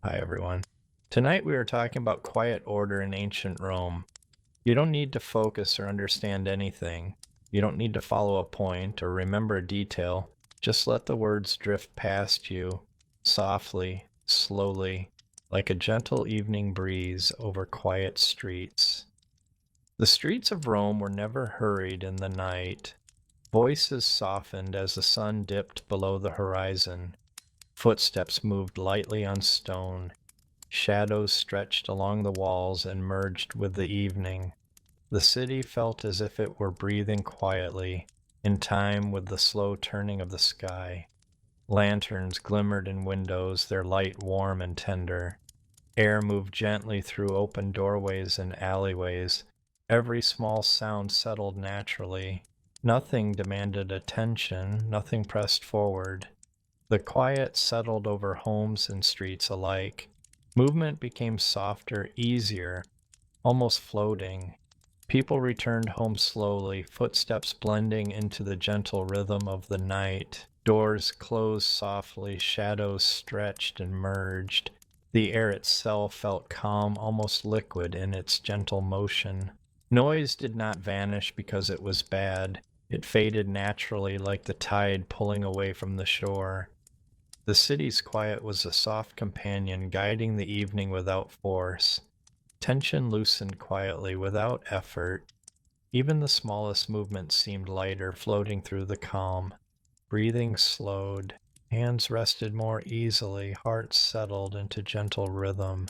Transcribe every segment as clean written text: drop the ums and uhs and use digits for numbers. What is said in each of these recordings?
Hi, everyone. Tonight we are talking about quiet order in ancient Rome. You don't need to focus or understand anything. You don't need to follow a point or remember a detail. Just let the words drift past you, softly, slowly, like a gentle evening breeze over quiet streets. The streets of Rome were never hurried in the night. Voices softened as the sun dipped below the horizon. Footsteps moved lightly on stone. Shadows stretched along the walls and merged with the evening. The city felt as if it were breathing quietly, in time with the slow turning of the sky. Lanterns glimmered in windows, their light warm and tender. Air moved gently through open doorways and alleyways. Every small sound settled naturally. Nothing demanded attention, nothing pressed forward. The quiet settled over homes and streets alike. Movement became softer, easier, almost floating. People returned home slowly, footsteps blending into the gentle rhythm of the night. Doors closed softly, shadows stretched and merged. The air itself felt calm, almost liquid in its gentle motion. Noise did not vanish because it was bad. It faded naturally like the tide pulling away from the shore. The city's quiet was a soft companion, guiding the evening without force. Tension loosened quietly, without effort. Even the smallest movement seemed lighter, floating through the calm. Breathing slowed. Hands rested more easily, hearts settled into gentle rhythm.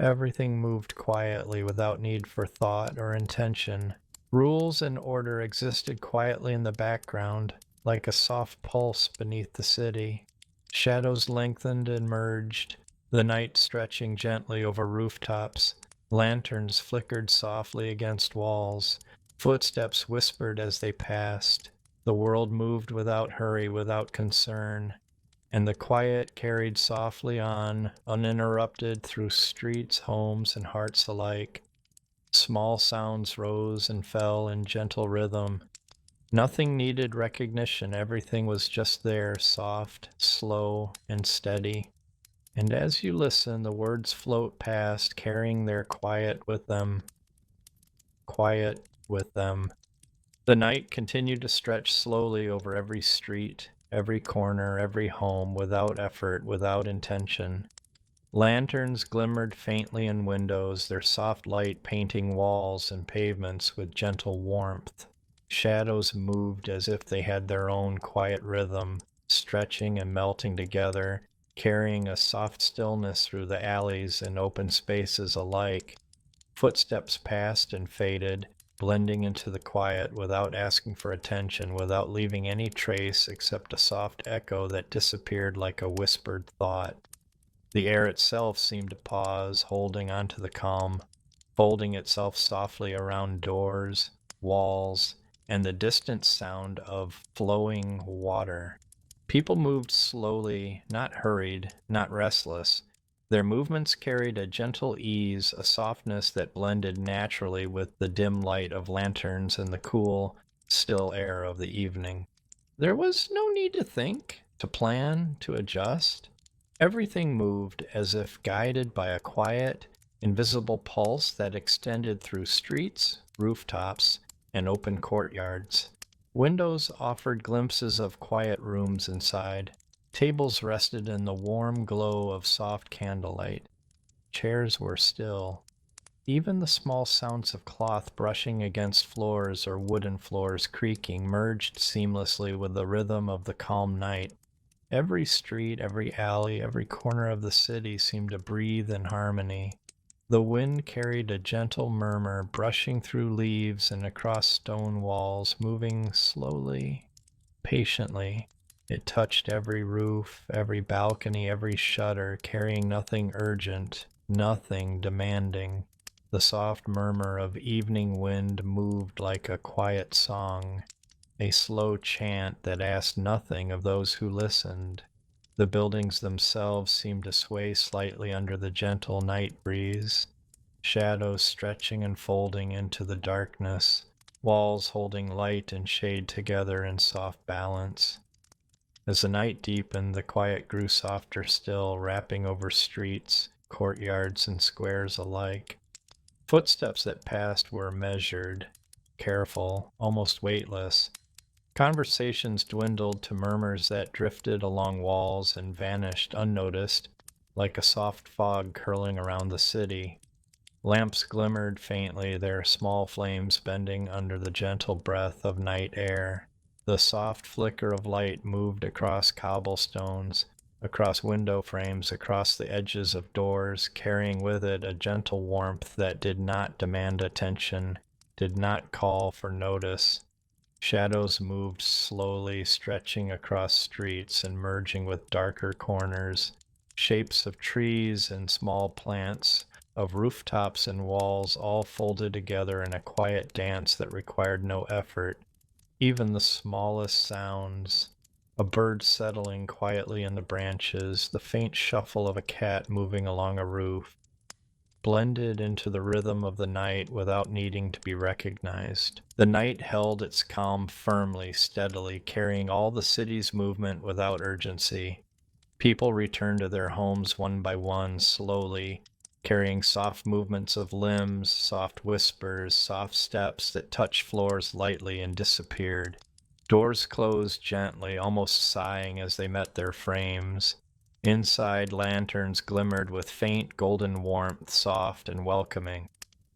Everything moved quietly, without need for thought or intention. Rules and order existed quietly in the background, like a soft pulse beneath the city. Shadows lengthened and merged, the night stretching gently over rooftops. Lanterns flickered softly against walls. Footsteps whispered as they passed. The world moved without hurry, without concern, and the quiet carried softly on, uninterrupted through streets, homes, and hearts alike. Small sounds rose and fell in gentle rhythm. Nothing needed recognition, everything was just there, soft, slow, and steady. And as you listen, the words float past, carrying their quiet with them. The night continued to stretch slowly over every street, every corner, every home, without effort, without intention. Lanterns glimmered faintly in windows, their soft light painting walls and pavements with gentle warmth. Shadows moved as if they had their own quiet rhythm, stretching and melting together, carrying a soft stillness through the alleys and open spaces alike. Footsteps passed and faded, blending into the quiet without asking for attention, without leaving any trace except a soft echo that disappeared like a whispered thought. The air itself seemed to pause, holding onto the calm, folding itself softly around doors, walls, and the distant sound of flowing water. People moved slowly, not hurried, not restless. Their movements carried a gentle ease, a softness that blended naturally with the dim light of lanterns and the cool, still air of the evening. There was no need to think, to plan, to adjust. Everything moved as if guided by a quiet, invisible pulse that extended through streets, rooftops, and open courtyards. Windows offered glimpses of quiet rooms inside. Tables rested in the warm glow of soft candlelight. Chairs were still. Even the small sounds of cloth brushing against floors or wooden floors creaking merged seamlessly with the rhythm of the calm night. Every street, every alley, every corner of the city seemed to breathe in harmony. The wind carried a gentle murmur, brushing through leaves and across stone walls, moving slowly, patiently. It touched every roof, every balcony, every shutter, carrying nothing urgent, nothing demanding. The soft murmur of evening wind moved like a quiet song, a slow chant that asked nothing of those who listened. The buildings themselves seemed to sway slightly under the gentle night breeze, shadows stretching and folding into the darkness, walls holding light and shade together in soft balance. As the night deepened, the quiet grew softer still, wrapping over streets, courtyards, and squares alike. Footsteps that passed were measured, careful, almost weightless. Conversations dwindled to murmurs that drifted along walls and vanished unnoticed, like a soft fog curling around the city. Lamps glimmered faintly, their small flames bending under the gentle breath of night air. The soft flicker of light moved across cobblestones, across window frames, across the edges of doors, carrying with it a gentle warmth that did not demand attention, did not call for notice. Shadows moved slowly, stretching across streets and merging with darker corners. Shapes of trees and small plants, of rooftops and walls, all folded together in a quiet dance that required no effort. Even the smallest sounds, a bird settling quietly in the branches, the faint shuffle of a cat moving along a roof, blended into the rhythm of the night without needing to be recognized. The night held its calm firmly, steadily, carrying all the city's movement without urgency. People returned to their homes one by one, slowly, carrying soft movements of limbs, soft whispers, soft steps that touched floors lightly and disappeared. Doors closed gently, almost sighing as they met their frames. Inside, lanterns glimmered with faint golden warmth, soft and welcoming.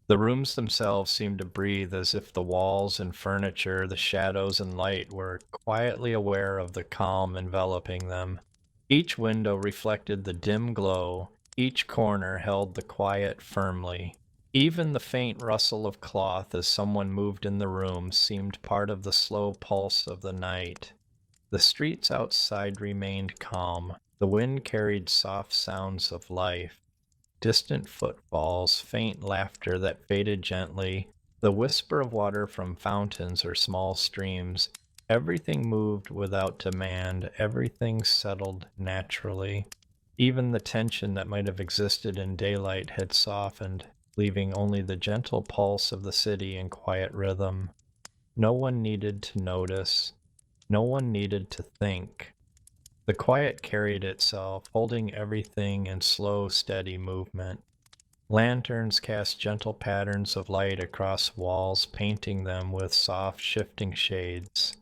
The rooms themselves seemed to breathe as if the walls and furniture, the shadows and light were quietly aware of the calm enveloping them. Each window reflected the dim glow, each corner held the quiet firmly. Even the faint rustle of cloth as someone moved in the room seemed part of the slow pulse of the night. The streets outside remained calm. The wind carried soft sounds of life, distant footfalls, faint laughter that faded gently, the whisper of water from fountains or small streams. Everything moved without demand, everything settled naturally. Even the tension that might have existed in daylight had softened, leaving only the gentle pulse of the city in quiet rhythm. No one needed to notice. No one needed to think. The quiet carried itself, holding everything in slow, steady movement. Lanterns cast gentle patterns of light across walls, painting them with soft, shifting shades.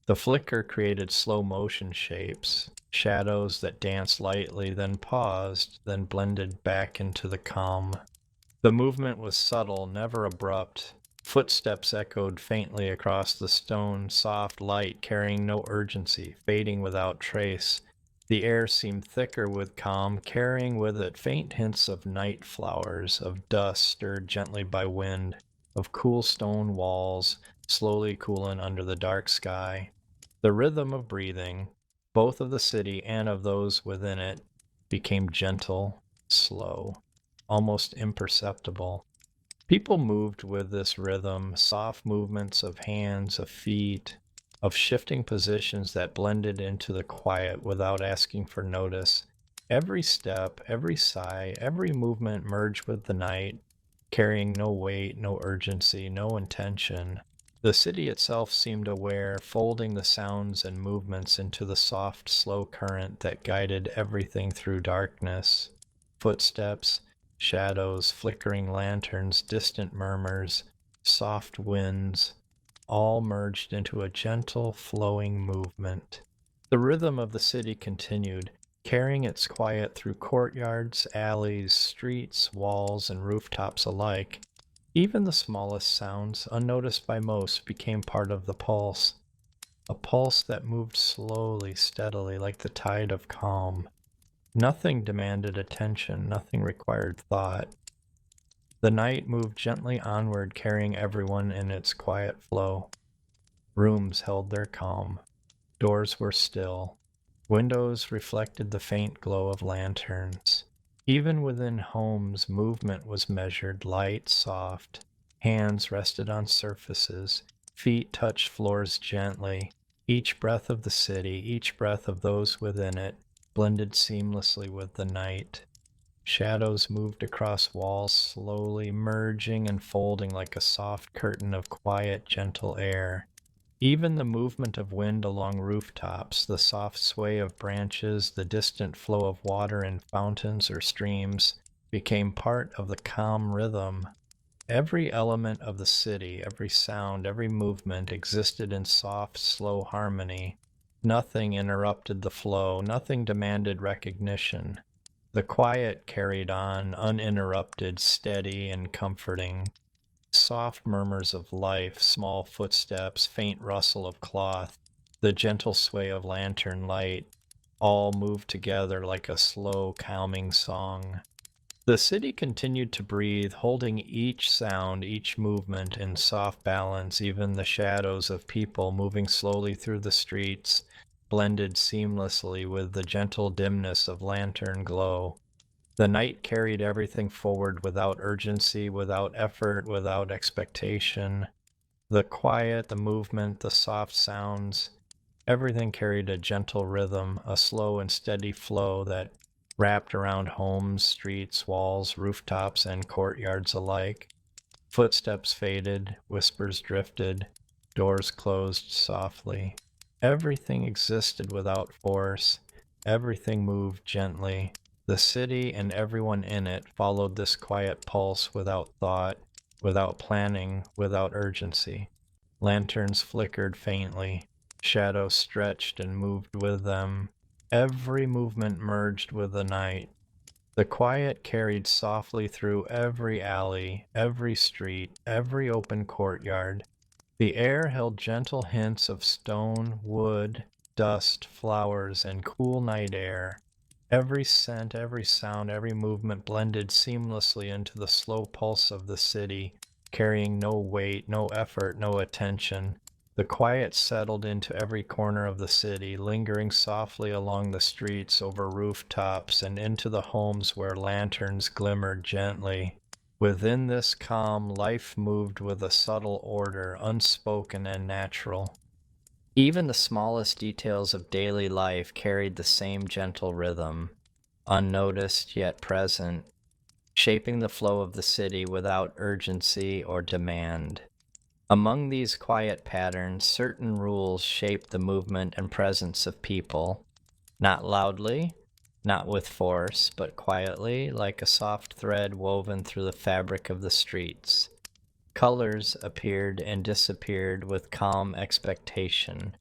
The flicker created slow motion shapes, shadows that danced lightly, then paused, then blended back into the calm. The movement was subtle, never abrupt. Footsteps echoed faintly across the stone, soft light carrying no urgency, fading without trace. The air seemed thicker with calm, carrying with it faint hints of night flowers, of dust stirred gently by wind, of cool stone walls, slowly cooling under the dark sky. The rhythm of breathing, both of the city and of those within it, became gentle, slow, almost imperceptible. People moved with this rhythm, soft movements of hands, of feet, of shifting positions that blended into the quiet without asking for notice. Every step, every sigh, every movement merged with the night, carrying no weight, no urgency, no intention. The city itself seemed aware, folding the sounds and movements into the soft, slow current that guided everything through darkness. Footsteps, shadows, flickering lanterns, distant murmurs, soft winds, all merged into a gentle, flowing movement. The rhythm of the city continued, carrying its quiet through courtyards, alleys, streets, walls, and rooftops alike. Even the smallest sounds, unnoticed by most, became part of the pulse, a pulse that moved slowly, steadily, like the tide of calm. Nothing demanded attention, nothing required thought. The night moved gently onward, carrying everyone in its quiet flow. Rooms held their calm. Doors were still. Windows reflected the faint glow of lanterns. Even within homes, movement was measured, light, soft. Hands rested on surfaces. Feet touched floors gently. Each breath of the city, each breath of those within it, blended seamlessly with the night. Shadows moved across walls slowly, merging and folding like a soft curtain of quiet, gentle air. Even the movement of wind along rooftops, the soft sway of branches, the distant flow of water in fountains or streams became part of the calm rhythm. Every element of the city, every sound, every movement existed in soft, slow harmony. Nothing interrupted the flow, nothing demanded recognition. The quiet carried on, uninterrupted, steady, and comforting. Soft murmurs of life, small footsteps, faint rustle of cloth, the gentle sway of lantern light, all moved together like a slow, calming song. The city continued to breathe, holding each sound, each movement in soft balance. Even the shadows of people moving slowly through the streets blended seamlessly with the gentle dimness of lantern glow. The night carried everything forward without urgency, without effort, without expectation. The quiet, the movement, the soft sounds, everything carried a gentle rhythm, a slow and steady flow that wrapped around homes, streets, walls, rooftops, and courtyards alike. Footsteps faded, whispers drifted, doors closed softly. Everything existed without force, everything moved gently. The city and everyone in it followed this quiet pulse without thought, without planning, without urgency. Lanterns flickered faintly, shadows stretched and moved with them. Every movement merged with the night. The quiet carried softly through every alley, every street, every open courtyard. The air held gentle hints of stone, wood, dust, flowers, and cool night air. Every scent, every sound, every movement blended seamlessly into the slow pulse of the city, carrying no weight, no effort, no attention. The quiet settled into every corner of the city, lingering softly along the streets, over rooftops, and into the homes where lanterns glimmered gently. Within this calm, life moved with a subtle order, unspoken and natural. Even the smallest details of daily life carried the same gentle rhythm, unnoticed yet present, shaping the flow of the city without urgency or demand. Among these quiet patterns, certain rules shaped the movement and presence of people, not loudly, not with force, but quietly, like a soft thread woven through the fabric of the streets. Colors appeared and disappeared with calm expectation.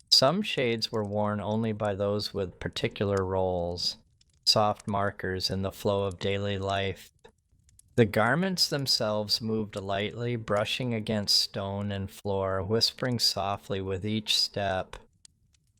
Some shades were worn only by those with particular roles, soft markers in the flow of daily life. The garments themselves moved lightly, brushing against stone and floor, whispering softly with each step.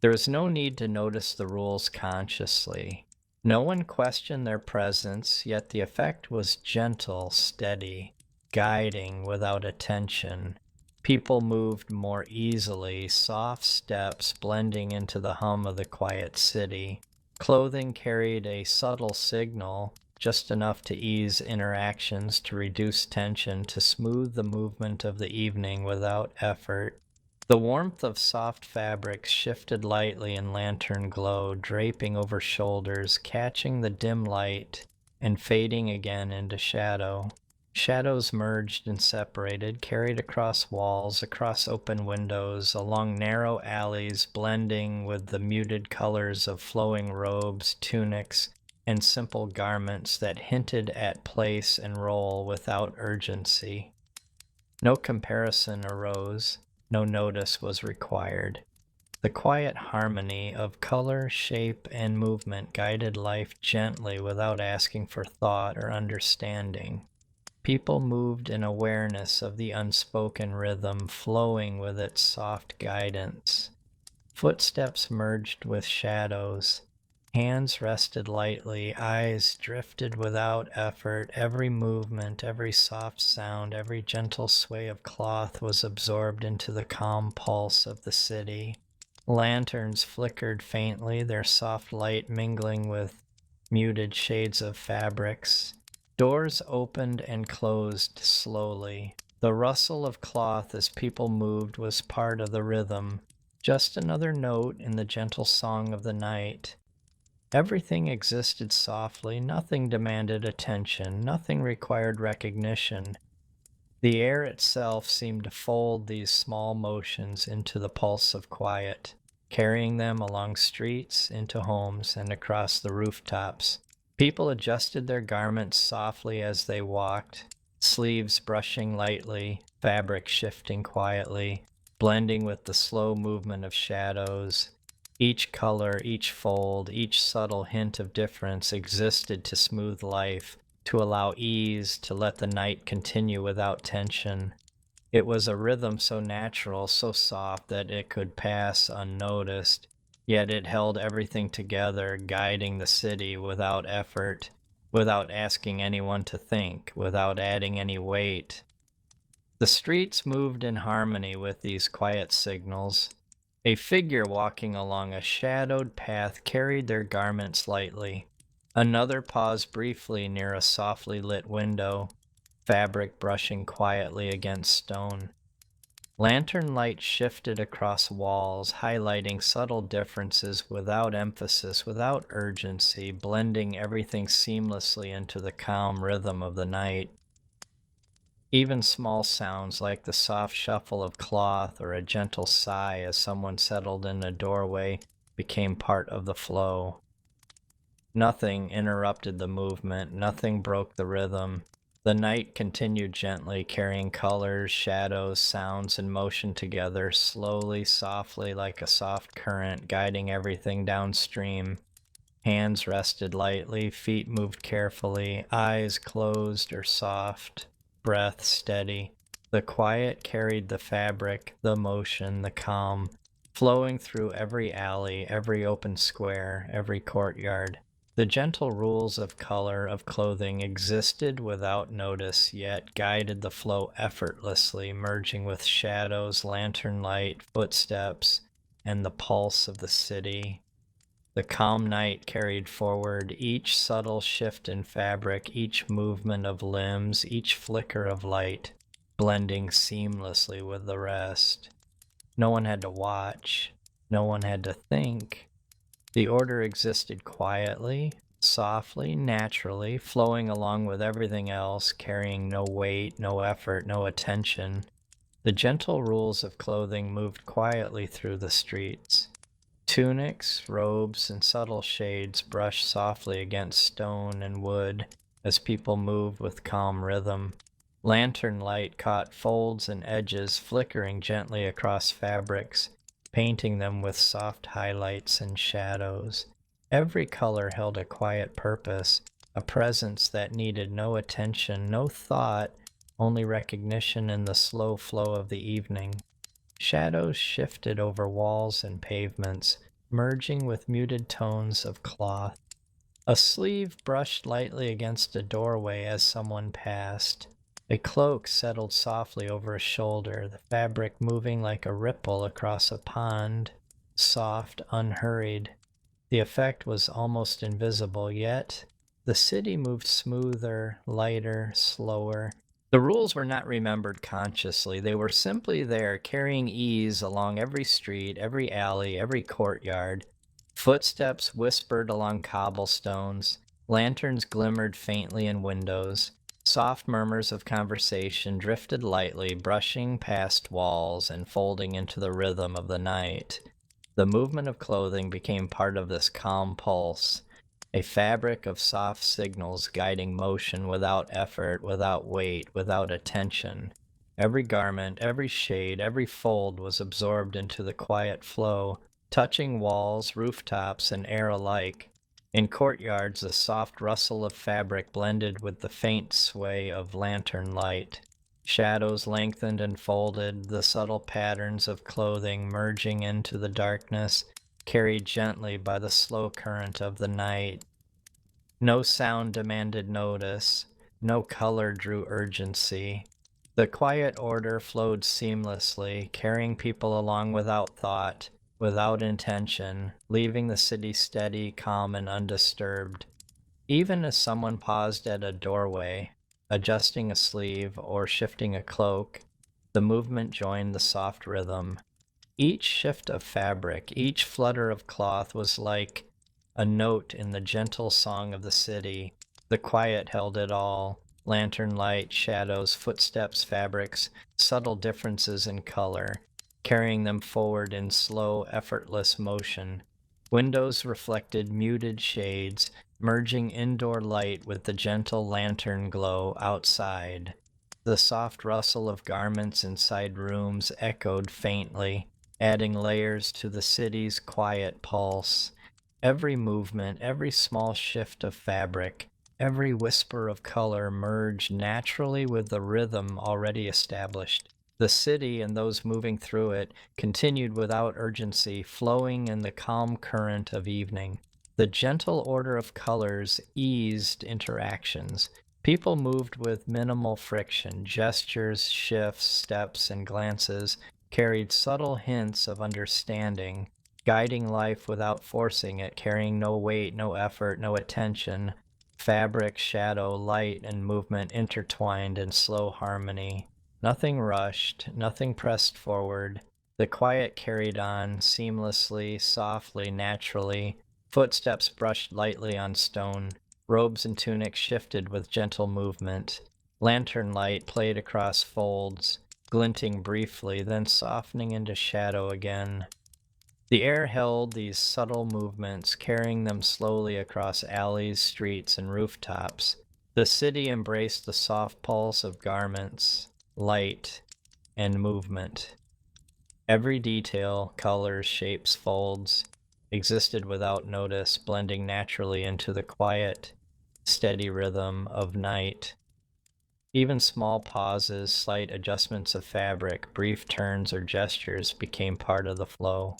There was no need to notice the rules consciously. No one questioned their presence, yet the effect was gentle, steady, guiding without attention. People moved more easily, soft steps blending into the hum of the quiet city. Clothing carried a subtle signal, just enough to ease interactions, to reduce tension, to smooth the movement of the evening without effort. The warmth of soft fabrics shifted lightly in lantern glow, draping over shoulders, catching the dim light, and fading again into shadow. Shadows merged and separated, carried across walls, across open windows, along narrow alleys, blending with the muted colors of flowing robes, tunics, and simple garments that hinted at place and role without urgency. No comparison arose, no notice was required. The quiet harmony of color, shape, and movement guided life gently without asking for thought or understanding. People moved in awareness of the unspoken rhythm, flowing with its soft guidance. Footsteps merged with shadows. Hands rested lightly, eyes drifted without effort. Every movement, every soft sound, every gentle sway of cloth was absorbed into the calm pulse of the city. Lanterns flickered faintly, their soft light mingling with muted shades of fabrics. Doors opened and closed slowly. The rustle of cloth as people moved was part of the rhythm, just another note in the gentle song of the night. Everything existed softly, nothing demanded attention, nothing required recognition. The air itself seemed to fold these small motions into the pulse of quiet, carrying them along streets, into homes, and across the rooftops. People adjusted their garments softly as they walked, sleeves brushing lightly, fabric shifting quietly, blending with the slow movement of shadows. Each color, each fold, each subtle hint of difference existed to smooth life, to allow ease, to let the night continue without tension. It was a rhythm so natural, so soft that it could pass unnoticed, yet it held everything together, guiding the city without effort, without asking anyone to think, without adding any weight. The streets moved in harmony with these quiet signals. A figure walking along a shadowed path carried their garments lightly. Another paused briefly near a softly lit window, fabric brushing quietly against stone. Lantern light shifted across walls, highlighting subtle differences without emphasis, without urgency, blending everything seamlessly into the calm rhythm of the night. Even small sounds like the soft shuffle of cloth or a gentle sigh as someone settled in a doorway became part of the flow. Nothing interrupted the movement, nothing broke the rhythm. The night continued gently, carrying colors, shadows, sounds, and motion together, slowly, softly, like a soft current, guiding everything downstream. Hands rested lightly, feet moved carefully, eyes closed or soft, breath steady. The quiet carried the fabric, the motion, the calm, flowing through every alley, every open square, every courtyard. The gentle rules of color, of clothing, existed without notice, yet guided the flow effortlessly, merging with shadows, lantern light, footsteps, and the pulse of the city. The calm night carried forward each subtle shift in fabric, each movement of limbs, each flicker of light, blending seamlessly with the rest. No one had to watch, no one had to think. The order existed quietly, softly, naturally, flowing along with everything else, carrying no weight, no effort, no attention. The gentle rules of clothing moved quietly through the streets. Tunics, robes, and subtle shades brushed softly against stone and wood as people moved with calm rhythm. Lantern light caught folds and edges flickering gently across fabrics, painting them with soft highlights and shadows. Every color held a quiet purpose, a presence that needed no attention, no thought, only recognition in the slow flow of the evening. Shadows shifted over walls and pavements, merging with muted tones of cloth. A sleeve brushed lightly against a doorway as someone passed. A cloak settled softly over a shoulder, the fabric moving like a ripple across a pond, soft, unhurried. The effect was almost invisible, yet the city moved smoother, lighter, slower. The rules were not remembered consciously. They were simply there, carrying ease along every street, every alley, every courtyard. Footsteps whispered along cobblestones. Lanterns glimmered faintly in windows. Soft murmurs of conversation drifted lightly, brushing past walls and folding into the rhythm of the night. The movement of clothing became part of this calm pulse, a fabric of soft signals guiding motion without effort, without weight, without attention. Every garment, every shade, every fold was absorbed into the quiet flow, touching walls, rooftops, and air alike. In courtyards, the soft rustle of fabric blended with the faint sway of lantern light. Shadows lengthened and folded, the subtle patterns of clothing merging into the darkness, carried gently by the slow current of the night. No sound demanded notice, no color drew urgency. The quiet order flowed seamlessly, carrying people along without thought, without intention, leaving the city steady, calm, and undisturbed. Even as someone paused at a doorway, adjusting a sleeve or shifting a cloak, the movement joined the soft rhythm. Each shift of fabric, each flutter of cloth was like a note in the gentle song of the city. The quiet held it all. lantern light, shadows, footsteps, fabrics, subtle differences in color, carrying them forward in slow, effortless motion. Windows reflected muted shades, merging indoor light with the gentle lantern glow outside. The soft rustle of garments inside rooms echoed faintly, adding layers to the city's quiet pulse. Every movement, every small shift of fabric, every whisper of color merged naturally with the rhythm already established. The city and those moving through it continued without urgency, flowing in the calm current of evening. The gentle order of colors eased interactions. People moved with minimal friction. Gestures, shifts, steps, and glances carried subtle hints of understanding, guiding life without forcing it, carrying no weight, no effort, no attention. Fabric, shadow, light, and movement intertwined in slow harmony. Nothing rushed, nothing pressed forward. The quiet carried on seamlessly, softly, naturally. Footsteps brushed lightly on stone. Robes and tunics shifted with gentle movement. Lantern light played across folds, glinting briefly, then softening into shadow again. The air held these subtle movements, carrying them slowly across alleys, streets, and rooftops. The city embraced the soft pulse of garments, light, and movement. Every detail, colors, shapes, folds, existed without notice, blending naturally into the quiet, steady rhythm of night. Even small pauses, slight adjustments of fabric, brief turns or gestures became part of the flow.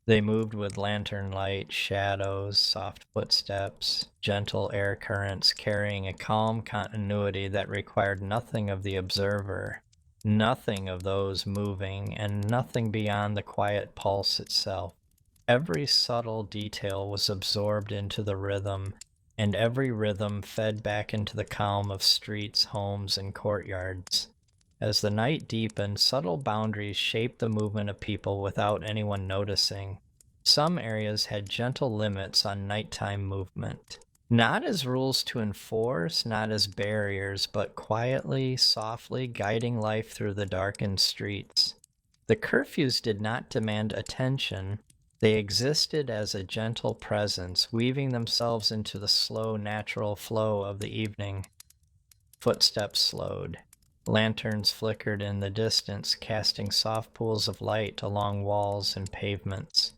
They moved with lantern light, shadows, soft footsteps, gentle air currents, carrying a calm continuity that required nothing of the observer, nothing of those moving, and nothing beyond the quiet pulse itself. Every subtle detail was absorbed into the rhythm, and every rhythm fed back into the calm of streets, homes, and courtyards. As the night deepened, subtle boundaries shaped the movement of people without anyone noticing. Some areas had gentle limits on nighttime movement. Not as rules to enforce, not as barriers, but quietly, softly guiding life through the darkened streets. The curfews did not demand attention. They existed as a gentle presence, weaving themselves into the slow, natural flow of the evening. Footsteps slowed. Lanterns flickered in the distance, casting soft pools of light along walls and pavements.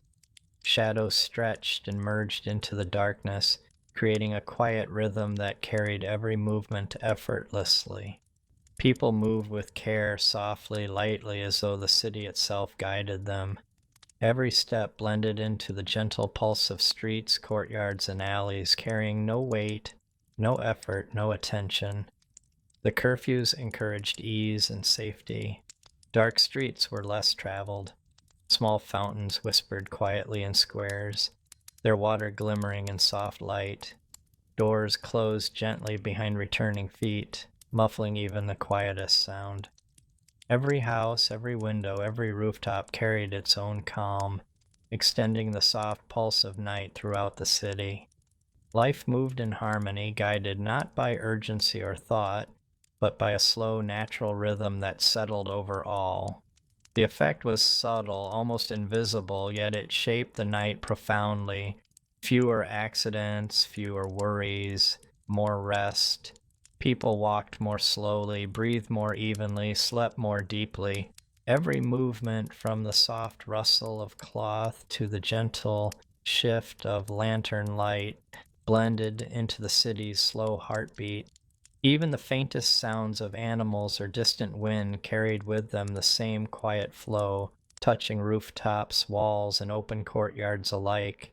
Shadows stretched and merged into the darkness, creating a quiet rhythm that carried every movement effortlessly. People moved with care, softly, lightly, as though the city itself guided them. Every step blended into the gentle pulse of streets, courtyards, and alleys, carrying no weight, no effort, no attention. The curfews encouraged ease and safety. Dark streets were less traveled. Small fountains whispered quietly in squares, their water glimmering in soft light. Doors closed gently behind returning feet, muffling even the quietest sound. Every house, every window, every rooftop carried its own calm, extending the soft pulse of night throughout the city. Life moved in harmony, guided not by urgency or thought, but by a slow, natural rhythm that settled over all. The effect was subtle, almost invisible, yet it shaped the night profoundly. Fewer accidents, fewer worries, more rest. People walked more slowly, breathed more evenly, slept more deeply. Every movement, from the soft rustle of cloth to the gentle shift of lantern light, blended into the city's slow heartbeat. Even the faintest sounds of animals or distant wind carried with them the same quiet flow, touching rooftops, walls, and open courtyards alike.